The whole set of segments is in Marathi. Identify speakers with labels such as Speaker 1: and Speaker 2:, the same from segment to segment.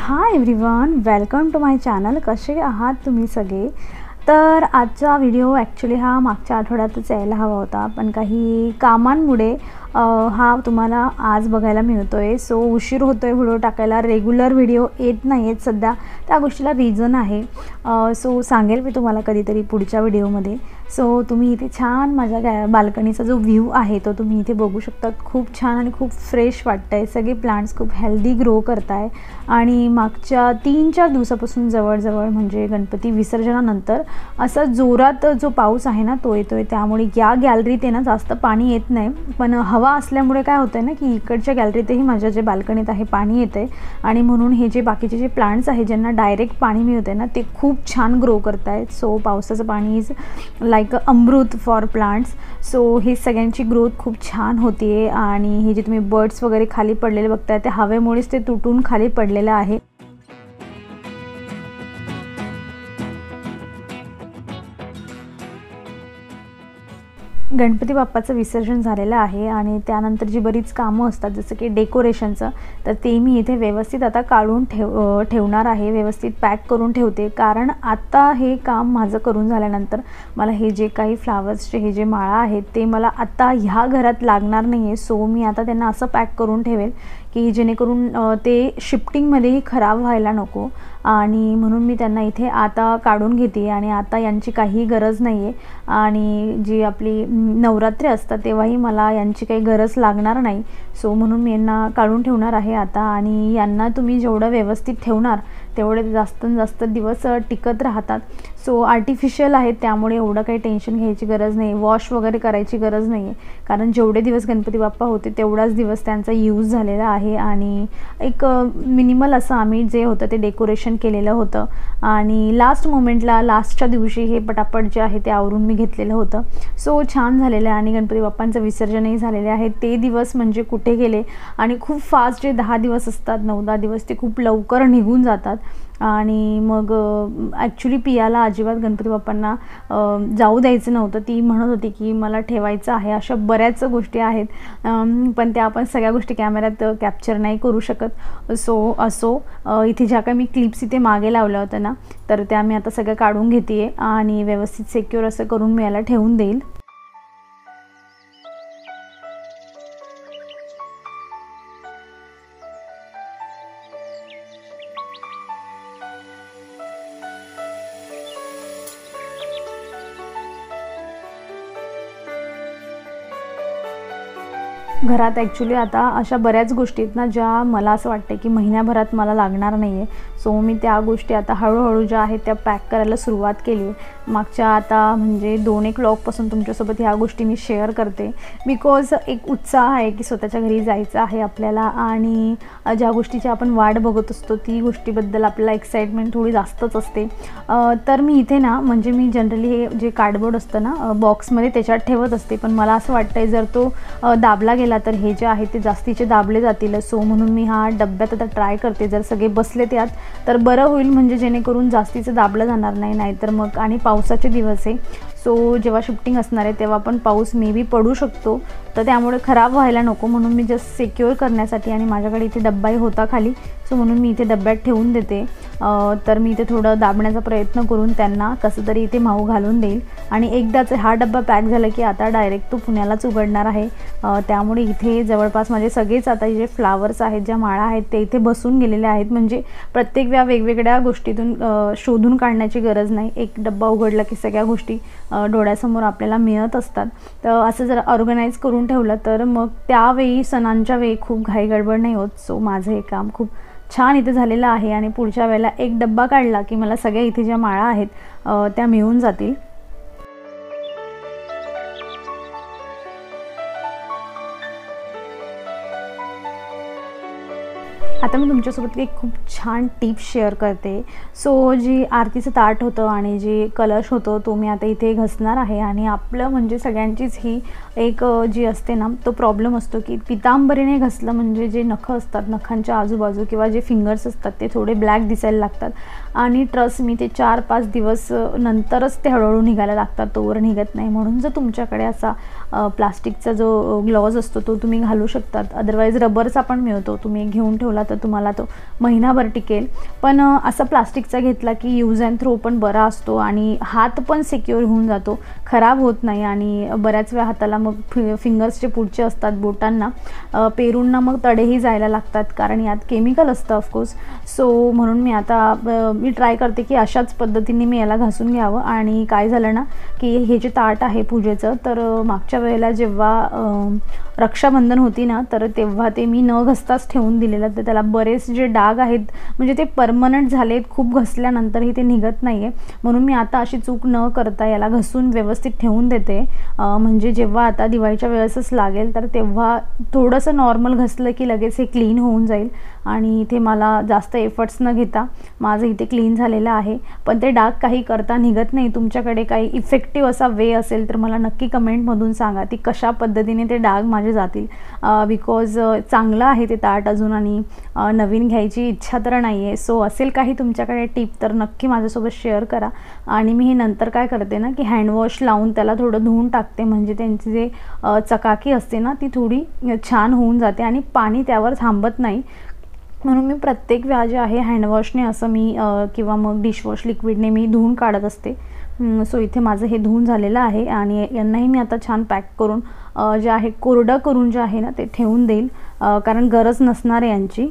Speaker 1: High everyone, welcome to my channel. कसे आहात तुम्ही सगळे? तर आजचा व्हिडिओ ॲक्च्युली हा मागच्या आठवड्यातच यायला हवा होता, पण काही कामांमुळे हा तुम्हाला आज बघायला मिळतो आहे. सो उशीर होतो आहे व्हिडिओ टाकायला. रेग्युलर व्हिडिओ येत नाही आहेत सध्या, त्या गोष्टीला रिझन आहे. सो सांगेल मी तुम्हाला कधीतरी पुढच्या व्हिडिओमध्ये. सो तुम्ही इथे छान माझ्या बाल्कनीचा जो व्ह्यू आहे तो तुम्ही इथे बघू शकता. खूप छान आणि खूप फ्रेश वाटतं आहे. सगळे प्लांट्स खूप हेल्दी ग्रो करत आहे. आणि मागच्या 3-4 दिवसापासून जवळजवळ म्हणजे गणपती विसर्जनानंतर असा जोरात जो पाऊस आहे ना तो येतो आहे. त्यामुळे या गॅलरीत आहे ना जास्त पाणी येत नाही, पण हवा असल्यामुळे काय होतं आहे ना की इकडच्या गॅलरीतही माझ्या जे बाल्कनीत आहे पाणी येतं आहे. आणि म्हणून हे जे बाकीचे जे प्लांट्स आहे ज्यांना डायरेक्ट पाणी मिळतं आहे ना ते खूप छान ग्रो करत आहेत. सो पावसाचं पाणी is like amrit for plants. So ही सगळ्यांची ग्रोथ खूप छान होती आहे. आणि हे जे तुम्ही बर्ड्स वगैरे खाली पडलेले बघताय ते हवेमुळेच ते तुटून खाली पडलेलं आहे. गणपती बाप्पाचं विसर्जन झालेलं आहे आणि त्यानंतर जी बरीच कामं असतात जसं की डेकोरेशनचं, तर ते मी इथे व्यवस्थित आता काढून ठेवणार आहे. व्यवस्थित पॅक करून ठेवते, कारण आता हे काम माझं करून झाल्यानंतर मला हे जे काही फ्लावर्सचे हे जे माळा आहेत ते मला आता ह्या घरात लागणार नाही आहे. सो मी आता त्यांना असं पॅक करून ठेवेल की जेणेकरून ते शिफ्टिंगमध्येही खराब व्हायला नको. आणि म्हणून मी त्यांना इथे आता काढून घेते आणि आता यांची काही गरज नाही आहे. आणि जी आपली नवरात्री असतात तेव्हाही मला यांची काही गरज लागणार नाही. सो म्हणून मी यांना काढून ठेवणार आहे आता. आणि यांना तुम्ही जेवढं व्यवस्थित ठेवणार तेवढे जास्त जास्त दिवस टिकत राहतात. सो आर्टिफिशियल आहेत त्यामुळे एवढं काही टेन्शन घ्यायची गरज नाही. वॉश वगैरे करायची गरज नाही आहे, कारण जेवढे दिवस गणपती बाप्पा होते तेवढाच दिवस त्यांचा यूज झालेला आहे. आणि एक मिनिमल असं आम्ही जे होतं ते डेकोरेशन केलेलं होतं. आणि लास्ट मोमेंटला लास्टच्या दिवशी हे पटापट जे आहे ते आवरून मी घेतलेलं होतं. सो छान झालेलं आहे. आणि गणपती बाप्पांचं विसर्जनही झालेले आहे. ते दिवस म्हणजे कुठे गेले. आणि खूप फास्ट जे 10 दिवस असतात, 9-10 दिवस ते खूप लवकर निघून जातात. आणि मग ॲक्च्युली पियाला अजिबात गणपती बाप्पांना जाऊ द्यायचं नव्हतं. ती म्हणत होती की मला ठेवायचं आहे. अशा बऱ्याच गोष्टी आहेत, पण त्या आपण सगळ्या गोष्टी कॅमेऱ्यात कॅप्चर नाही करू शकत. सो असो, इथे ज्या काही मी क्लिप्स इथे मागे लावल्या होत्या ना, तर त्या मी आता सगळ्या काढून घेते आहे आणि व्यवस्थित सिक्युअर असं करून मी याला ठेवून देईल. घरात ॲक्च्युली आता अशा बऱ्याच गोष्टी आहेत ना ज्या मला असं वाटतं की महिन्याभरात मला लागणार नाही आहे. सो मी त्या गोष्टी आता हळूहळू ज्या आहेत त्या पॅक करायला सुरुवात केली आहे. मागच्या आता म्हणजे 2-1 व्लॉगपासून तुमच्यासोबत ह्या गोष्टी मी शेअर करते, बिकॉज एक उत्साह आहे की स्वतःच्या घरी जायचं आहे आपल्याला. आणि ज्या गोष्टीची आपण वाट बघत असतो ती गोष्टीबद्दल आपल्याला एक्साइटमेंट थोडी जास्तच असते. तर मी इथे ना म्हणजे मी जनरली हे जे कार्डबोर्ड असतं ना बॉक्समध्ये त्याच्यात ठेवत असते, पण मला असं वाटतं आहे जर तो दाबला गेला तर हे जे आहे ते जास्तीचे दाबले जातील. सो म्हणून मी हा डब्यात आता ट्राय करते, जर सगळे बसले त्यात तर बरं होईल, म्हणजे जेणेकरून जास्तीचं दाबलं जाणार नाही. नाहीतर मग आणि पावसाचे दिवस आहे, सो जेव्हा शिफ्टिंग असणार आहे तेव्हा पण पाऊस मे बी पडू शकतो, तर त्यामुळे खराब व्हायला नको म्हणून मी जस्ट सिक्युअर करण्यासाठी. आणि माझ्याकडे इथे डब्बाही होता खाली, सो म्हणून मी इथे डब्यात ठेवून देते. तर मी इथे थोडं दाबण्याचा प्रयत्न करून त्यांना कसं तरी इथे माऊ घालून देईल. आणि एकदाच हा डब्बा पॅक झाला की आता डायरेक्ट तो पुण्यालाच उघडणार आहे. त्यामुळे इथे जवळपास माझे सगळेच आता जे फ्लावर्स आहेत, ज्या माळा आहेत ते इथे बसून गेलेले आहेत. म्हणजे प्रत्येक वेगवेगळ्या गोष्टीतून शोधून काढण्याची गरज नाही. एक डब्बा उघडला की सगळ्या गोष्टी डोळ्यासमोर आपल्याला मिळत असतात. तर असं जर ऑर्गनाईज करून ठेवलं तर मग त्यावेळी सणांच्या वेळी खूप घाई गडबड नाही होत. सो माझं हे काम खूप छान इथे झालेलं आहे. आणि पुढच्या वेळेला एक डब्बा काढला की मला सगळ्या इथे ज्या माळा आहेत त्या मिळून जातील. आता मी तुमच्यासोबत एक खूप छान टिप्स शेअर करते. सो जी आरतीचं ताट होतं आणि जे कलश होतं तो मी आता इथे घसणार आहे. आणि आपलं म्हणजे सगळ्यांचीच ही एक जी असते ना तो प्रॉब्लेम असतो की पितांबरीने घसलं म्हणजे जे नखं असतात, नखांच्या आजूबाजू किंवा जे फिंगर्स असतात ते थोडे ब्लॅक दिसायला लागतात. आणि ट्रस्ट मी ते 4-5 दिवस नंतरच ते हळूहळू निघायला लागतात, तोवर निघत नाही. म्हणून जर तुमच्याकडे असा प्लास्टिकचा जो ग्लॉव्ज असतो तो तुम्ही घालू शकतात. अदरवाईज रबरचा पण मिळतो, तुम्ही घेऊन ठेवला तर तुम्हाला तो महिनाभर टिकेल. पण असा प्लास्टिकचा घेतला की यूज अँड थ्रो पण बरा असतो आणि हात पण सिक्युअर होऊन जातो, खराब होत नाही. आणि बऱ्याच वेळा हाताला मग फिंगर्सचे पुढचे असतात, बोटांना पेरूंना मग तडेही जायला लागतात, कारण यात केमिकल असतं ऑफकोर्स. सो म्हणून मी ट्राय करते की अशाच पद्धतीने मी याला घासून घ्यावं. आणि काय झालं ना की हे जे ताट आहे पूजेचं, तर मागच्या वेळेला जेव्हा रक्षाबंधन होती ना, तर तेव्हा ते मी न घसताच ठेवून दिलेलं. तर त्याला बरेच जे डाग आहेत म्हणजे ते परमनंट झालेत, खूप घसल्यानंतरही ते निघत नाही आहे. म्हणून मी आता अशी चूक न करता याला घसून व्यवस्थित ठेवून देते. म्हणजे जेव्हा आता दिवाळीच्या वेळेसच लागेल तर तेव्हा थोडंसं नॉर्मल घसलं की लगेच हे क्लीन होऊन जाईल. आणि इथे मला जास्त एफर्ट्स न घेता माझं इथे क्लीन झालेलं आहे. पण ते डाग काही करता निघत नाही. तुमच्याकडे काही इफेक्टिव्ह असा वे असेल तर मला नक्की कमेंटमधून सांगा ती कशा पद्धतीने ते डाग माझे जातील. बिकॉज चांगलं आहे ते ताट अजून आणि नवीन घ्यायची इच्छा तर नाही आहे. सो असेल काही तुमच्याकडे टिप तर नक्की माझ्यासोबत शेअर करा. आणि मी हे नंतर काय करते ना की हँडवॉश लावून त्याला थोडं धुवून टाकते, म्हणजे त्यांची जे चकाकी असते ना ती थोडी छान होऊन जाते आणि पाणी त्यावर थांबत नाही. म्हणून मी प्रत्येक वेळा जे आहे हँडवॉशने असं मी किंवा मग डिशवॉश लिक्विडने मी धुवून काढत असते. सो इथे माझं हे धुवून झालेलं आहे आणि यांनाही मी आता छान पॅक करून जे आहे कोरडं करून जे आहे ना ते ठेवून देईल, कारण गरज नसणार आहे यांची.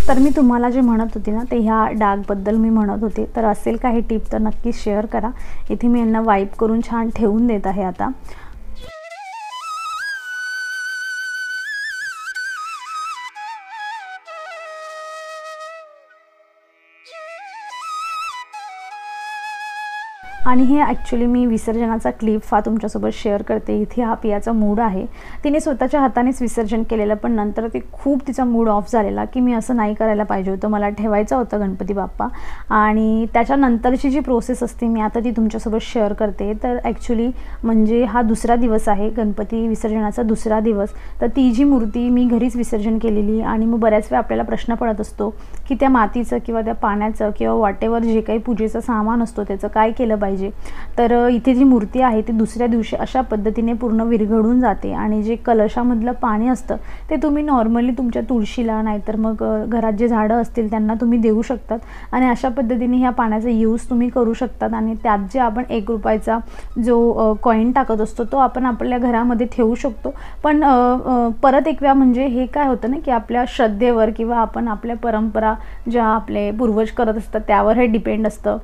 Speaker 1: तर मी तुम्हाला जे म्हणत होते ना ते ह्या डागबद्दल मी म्हणत होते. तर असेल काही टिप तर नक्कीच शेअर करा. इथे मी यांना वाईप करून छान ठेवून देत आहे आता. आणि हे ॲक्च्युली मी विसर्जनाचा क्लिप तुमच्यासोबत शेअर करते. इथे हा पियाचा मूड आहे. तिने स्वतःच्या हातानेच विसर्जन केलेलं, पण नंतर ते खूप तिचा मूड ऑफ झालेला की मी असं नाही करायला पाहिजे होतं, मला ठेवायचा होता गणपती बाप्पा. आणि त्याच्यानंतरची जी प्रोसेस असते मी आता ती तुमच्यासोबत शेअर करते. तर ॲक्च्युली म्हणजे हा दुसरा दिवस आहे, गणपती विसर्जनाचा दुसरा दिवस. तर ती जी मूर्ती मी घरीच विसर्जन केलेली. आणि मग बऱ्याच वेळा आपल्याला प्रश्न पडत असतो की त्या मातीचं किंवा त्या पाण्याचं किंवा वॉटेवर जे काही पूजेचं सामान असतो त्याचं काय केलं पाहिजे. तर इथे जी मूर्ती आहे ती दुसऱ्या दिवशी अशा पद्धतीने पूर्ण विरघळून जाते. आणि जे कलशामधलं पाणी असतं ते तुम्ही नॉर्मली तुमच्या तुळशीला नाहीतर मग घरात जे झाडं असतील त्यांना तुम्ही देऊ शकतात. आणि अशा पद्धतीने ह्या पाण्याचा यूज तुम्ही करू शकतात. आणि त्यात जे आपण 1 रुपयाचा जो कॉईन टाकत असतो तो आपण आपल्या घरामध्ये ठेवू शकतो. पण परत एक वेळा म्हणजे हे काय होतं ना की आपल्या श्रद्धेवर किंवा आपण आपल्या परंपरा ज्या आपले पूर्वज करत असतात त्यावर हे डिपेंड असतं.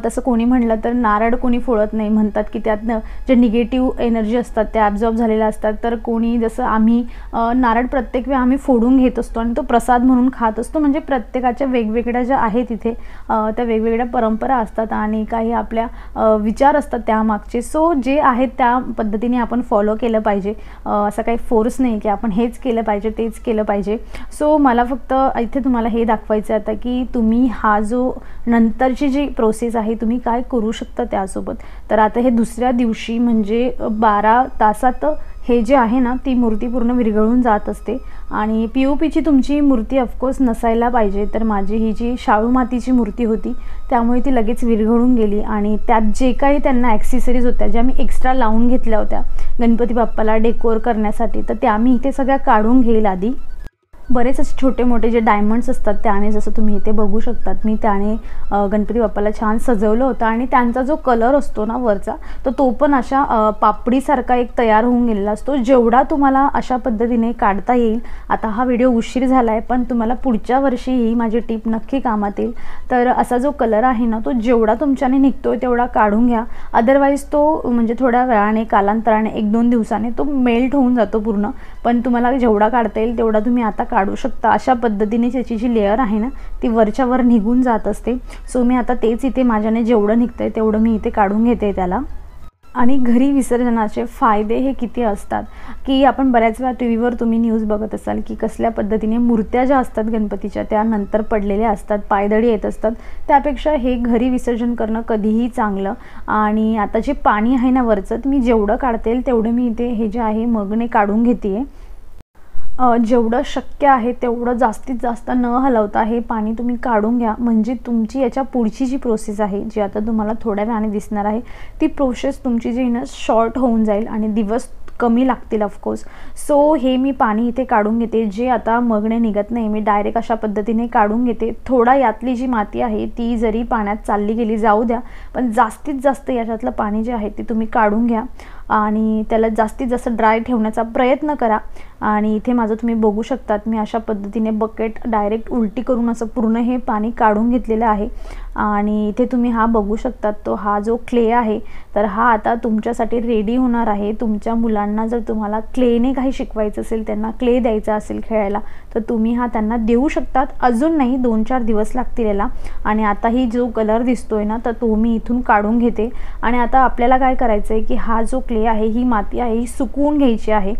Speaker 1: तसं कोणी म्हटलं तर नारळ कोणी फोडत नाही, म्हणतात की त्यातनं जे निगेटिव्ह एनर्जी असतात त्या ॲब्झॉर्ब झालेल्या असतात. तर कोणी जसं आम्ही नारळ प्रत्येक वेळा आम्ही फोडून घेत असतो आणि तो प्रसाद म्हणून खात असतो. म्हणजे प्रत्येकाच्या वेगवेगळ्या ज्या आहेत तिथे त्या वेगवेगळ्या परंपरा असतात आणि काही आपल्या विचार असतात त्यामागचे. सो जे आहेत त्या पद्धतीने आपण फॉलो केलं पाहिजे. असं काही फोर्स नाही की आपण हेच केलं पाहिजे तेच केलं पाहिजे. सो मला फक्त इथे तुम्हाला हे दाखवायचं आहे आता की तुम्ही हा जो नंतरची जी प्रोसेस आहे तुम्ही काय करू शकता त्यासोबत. तर आता हे दुसऱ्या दिवशी म्हणजे 12 तासात हे जे आहे ना ती मूर्ती पूर्ण विरघळून जात असते. आणि POPची तुमची मूर्ती ऑफकोर्स नसायला पाहिजे. तर माझी ही जी शाळू मातीची मूर्ती होती त्यामुळे ती लगेच विरघळून गेली. आणि त्यात जे काही त्यांना ॲक्सेसरीज होत्या ज्या मी एक्स्ट्रा लावून घेतल्या होत्या गणपती बाप्पाला डेकोर करण्यासाठी, तर त्या मी इथे सगळ्या काढून घेईल आधी. बरेच असे छोटे मोठे जे डायमंड्स असतात त्याने, जसं तुम्ही इथे बघू शकतात, मी त्याने गणपती बाप्पाला छान सजवलं होतं. आणि त्यांचा जो कलर असतो ना वरचा तर तो पण अशा पापडीसारखा एक तयार होऊन गेलेला असतो. जेवढा तुम्हाला अशा पद्धतीने काढता येईल. आता हा व्हिडिओ उशीर झाला आहे पण तुम्हाला पुढच्या वर्षी ही माझी टिप नक्की कामात येईल. तर असा जो कलर आहे ना तो जेवढा तुमच्याने निघतोय तेवढा काढून घ्या. अदरवाईज तो म्हणजे थोड्या वेळाने कालांतराने 1-2 दिवसाने तो मेल्ट होऊन जातो पूर्ण. पण तुम्हाला जेवढा काढता येईल तेवढा तुम्ही आता काढू शकता. अशा पद्धतीने त्याची जी लेअर आहे ना ती वरच्या वर निघून जात असते. सो मी आता तेच इथे माझ्याने जेवढं निघतंय तेवढं मी इथे काढून घेते त्याला. आणि घरी विसर्जनाचे फायदे हे किती असतात की आपण बऱ्याच वेळा टीव्हीवर तुम्ही न्यूज बघत असाल की कसल्या पद्धतीने मूर्त्या ज्या असतात गणपतीच्या त्या नंतर पडलेल्या असतात, पायदळी येत असतात. त्यापेक्षा हे घरी विसर्जन करणं कधीही चांगलं. आणि आता जे पाणी आहे ना वरचं मी जेवढं काढता येईल तेवढं मी इथे हे जे आहे मगने काढून घेते. जेवढं शक्य आहे तेवढं जास्तीत जास्त न हलवता हे पाणी तुम्ही काढून घ्या, म्हणजे तुमची याच्या पुढची जी प्रोसेस आहे, जी आता तुम्हाला थोड्या वेळाने दिसणार आहे, ती प्रोसेस तुमची जी ना शॉर्ट होऊन जाईल आणि दिवस कमी लागतील ऑफकोर्स. सो हे मी पाणी इथे काढून घेते, जे आता मगणे निघत नाही, मी डायरेक्ट अशा पद्धतीने काढून घेते. थोडा यातली जी माती आहे ती जरी पाण्यात चालली गेली जाऊ द्या, पण जास्तीत जास्त याच्यातलं पाणी जे आहे ते तुम्ही काढून घ्या आणि त्याला जास्तीत जास्त ड्राय ठेवण्याचा प्रयत्न करा. आणि इथे माझं तुम्ही बघू शकतात, मी अशा पद्धतीने बकेट डायरेक्ट उलटी करून असं पूर्ण हे पाणी काढून घेतलेलं आहे. आणि इथे तुम्ही हा बघू शकतात, तो हा जो क्ले आहे तर हा आता तुमच्यासाठी रेडी होणार आहे. तुमच्या मुलांना जर तुम्हाला क्लेने काही शिकवायचं असेल, त्यांना क्ले द्यायचा असेल खेळायला, तर तुम्ही हा त्यांना देऊ शकतात. अजून नाही, 2-4 दिवस लागतील याला. आणि आता ही जो कलर दिसतोय ना, तर तो मी इथून काढून घेते. आणि आता आपल्याला काय करायचं आहे की हा जो क्ले आहे, ही माती आहे, ही सुकवून घ्यायची आहे.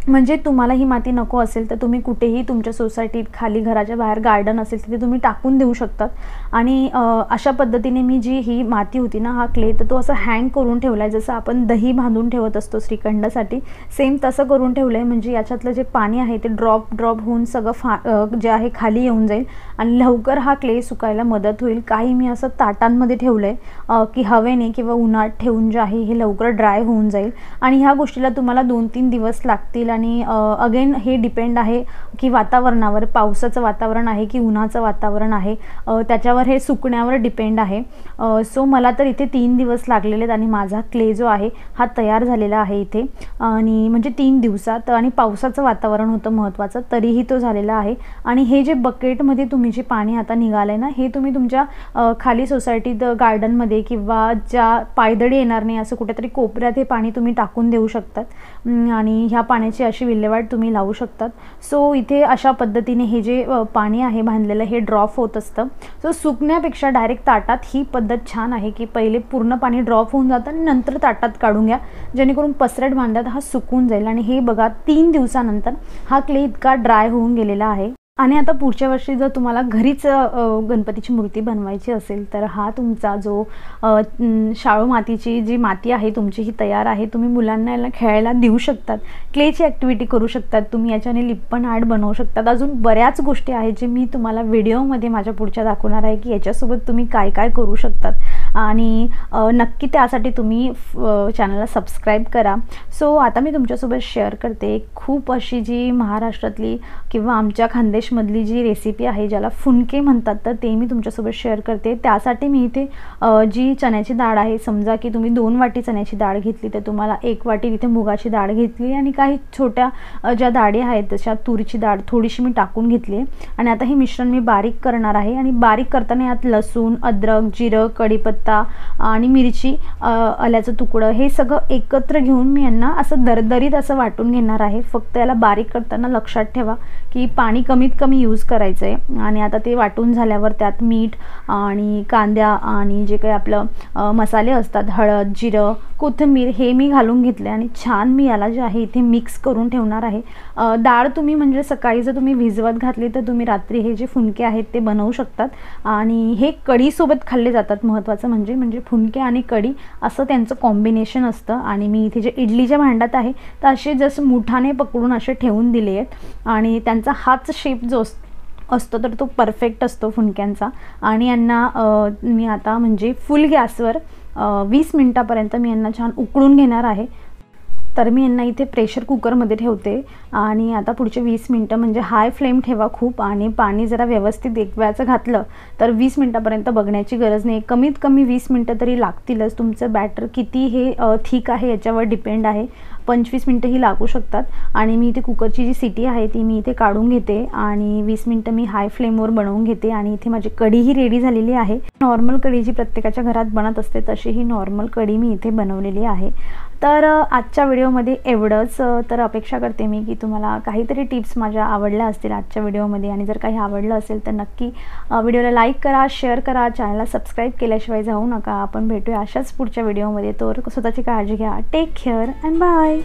Speaker 1: म्हणजे तुम्हाला ही माती नको असेल तर तुम्ही कुठेही तुमच्या सोसायटीत खाली घराच्या बाहेर गार्डन असेल तिथे तुम्ही टाकून देऊ शकतात. आणि अशा पद्धतीने मी जी ही माती होती ना, हा क्ले, तर तो असं हँग करून ठेवला आहे, जसं आपण दही बांधून ठेवत असतो श्रीखंडासाठी, सेम तसं करून ठेवलं आहे. म्हणजे याच्यातलं जे पाणी आहे ते ड्रॉप होऊन सगळं जे आहे खाली येऊन जाईल आणि लवकर हा क्ले सुकायला मदत होईल. काही मी असं ताटांमध्ये ठेवलं आहे की हवेने किंवा उन्हात ठेवून जे आहे हे लवकर ड्राय होऊन जाईल. आणि ह्या गोष्टीला तुम्हाला 2-3 दिवस लागतील. आणि अगेन हे डिपेंड आहे की वातावरणावर, पावसाचं वातावरण आहे की उन्हाचं वातावरण आहे, त्याच्यावर हे सुकण्यावर डिपेंड आहे. सो मला तर इथे 3 दिवस लागलेले आहेत आणि माझा क्ले जो आहे हा तयार झालेला आहे इथे. आणि म्हणजे 3 दिवसात, आणि पावसाचं वातावरण होतं महत्त्वाचं, तरीही तो झालेला आहे. आणि हे जे बकेटमध्ये तुम्ही जे पाणी आता निघालं आहे ना, हे तुम्ही तुमच्या खाली सोसायटीत गार्डनमध्ये किंवा ज्या पायदळी येणार नाही असं कुठेतरी कोपऱ्यात हे पाणी तुम्ही टाकून देऊ शकतात. आणि ह्या पाण्याची अशी विल्हेवाट तुम्ही लावू शकतात. सो इथे अशा पद्धतीने हे जे पाणी आहे बांधलेलं, हे ड्रॉप होत असतं. सो सुकण्यापेक्षा डायरेक्ट ताटात ही पद्धत छान आहे की पहिले पूर्ण पाणी ड्रॉप होऊन जातं आणि नंतर ताटात काढून घ्या, जेणेकरून पसरट बांधल्यात हा सुकून जाईल. आणि हे बघा, 3 दिवसानंतर हा क्ले इतका ड्राय होऊन गेलेला आहे. आणि आता पुढच्या वर्षी जर तुम्हाला घरीच गणपतीची मूर्ती बनवायची असेल तर हा तुमचा जो शाळू मातीची जी माती आहे तुमची, ही तयार आहे. तुम्ही मुलांना याला खेळायला देऊ शकतात, क्लेची ॲक्टिव्हिटी करू शकतात, तुम्ही याच्याने लिप्पन आर्ट बनवू शकतात. अजून बऱ्याच गोष्टी आहेत जे मी तुम्हाला व्हिडिओमध्ये माझ्या पुढच्या दाखवणार आहे की याच्यासोबत तुम्ही काय काय करू शकतात. आणि नक्की त्यासाठी तुम्ही चॅनलला सबस्क्राईब करा. सो आता मी तुमच्यासोबत शेअर करते खूप अशी जी महाराष्ट्रातली किंवा आमच्या खानदेशमधली जी रेसिपी आहे, ज्याला फुनके म्हणतात, तर ते मी तुमच्यासोबत शेअर करते. त्यासाठी मी इथे जी चण्याची डाळ आहे, समजा की तुम्ही 2 वाटी चण्याची डाळ घेतली तर तुम्हाला 1 वाटी इथे मुगाची डाळ घेतली आणि काही छोट्या ज्या डाळी आहेत तशा तुरीची डाळ थोडीशी मी टाकून घेतली आहे. आणि आता हे मिश्रण मी बारीक करणार आहे. आणि बारीक करताना यात लसूण, अद्रक, जिरं, कढीपत्ता आणि मिरची, आल्याचं तुकडं, हे सगळं एकत्र घेऊन मी यांना असं दरदरीत असं वाटून घेणार आहे. फक्त याला बारीक करताना लक्षात ठेवा की पाणी कमीत कमी यूज करायचं आहे. आणि आता ते वाटून झाल्यावर त्यात मीठ आणि कांद्या आणि जे काही आपलं मसाले असतात, हळद, जिरं, कोथिंबीर, हे मी घालून घेतले आणि छान मी याला जे आहे इथे मिक्स करून ठेवणार आहे. डाळ तुम्ही म्हणजे सकाळी जर तुम्ही भिजवत घातली तर तुम्ही रात्री हे जे फुनके आहेत ते बनवू शकतात. आणि हे कढीसोबत खाल्ले जातात. महत्त्वाचं म्हणजे फुनके आणि कढी असं त्यांचं कॉम्बिनेशन असतं. आणि मी इथे जे इडलीच्या भांड्यात आहे तर असे जसं मुठाने पकडून असे ठेवून दिले आहेत आणि त्यांचा हाच शेप जो असतो तर तो परफेक्ट असतो फुनक्यांचा. आणि यांना मी आता म्हणजे फुल गॅसवर 20 मिनटापर्यंत मी यांना छान उकळून घेणार आहे. तर मी यांना इथे प्रेशर कुकरमध्ये ठेवते आणि आता पुढचे 20 मिनटं म्हणजे हाय फ्लेम ठेवा खूप. आणि पाणी जरा व्यवस्थित एक वेळाचं घातलं तर 20 मिनटापर्यंत बघण्याची गरज नाही, कमीत कमी 20 मिनटं तरी लागतीलच. तुमचं बॅटर किती हे थिक आहे याच्यावर डिपेंड आहे. 25 मिनटंही लागू शकतात. आणि मी इथे कुकरची जी सिटी आहे ती मी इथे काढून घेते आणि 20 मिनटं मी हाय फ्लेमवर बनवून घेते. आणि इथे माझी कढीही रेडी झालेली आहे. नॉर्मल कढी जी प्रत्येकाच्या घरात बनत असते तशी ही नॉर्मल कढी मी इथे बनवलेली आहे. तर आजच्या व्हिडिओमध्ये एवढंच. तर अपेक्षा करते मी की तुम्हाला काहीतरी टिप्स माझ्या आवडल्या असतील आजच्या व्हिडिओमध्ये. आणि जर काही आवडलं असेल तर नक्की व्हिडिओला लाईक करा, शेअर करा, चॅनलला सबस्क्राईब केल्याशिवाय जाऊ नका. आपण भेटूया अशाच पुढच्या व्हिडिओमध्ये. तर स्वतःची काळजी घ्या. Take care and bye.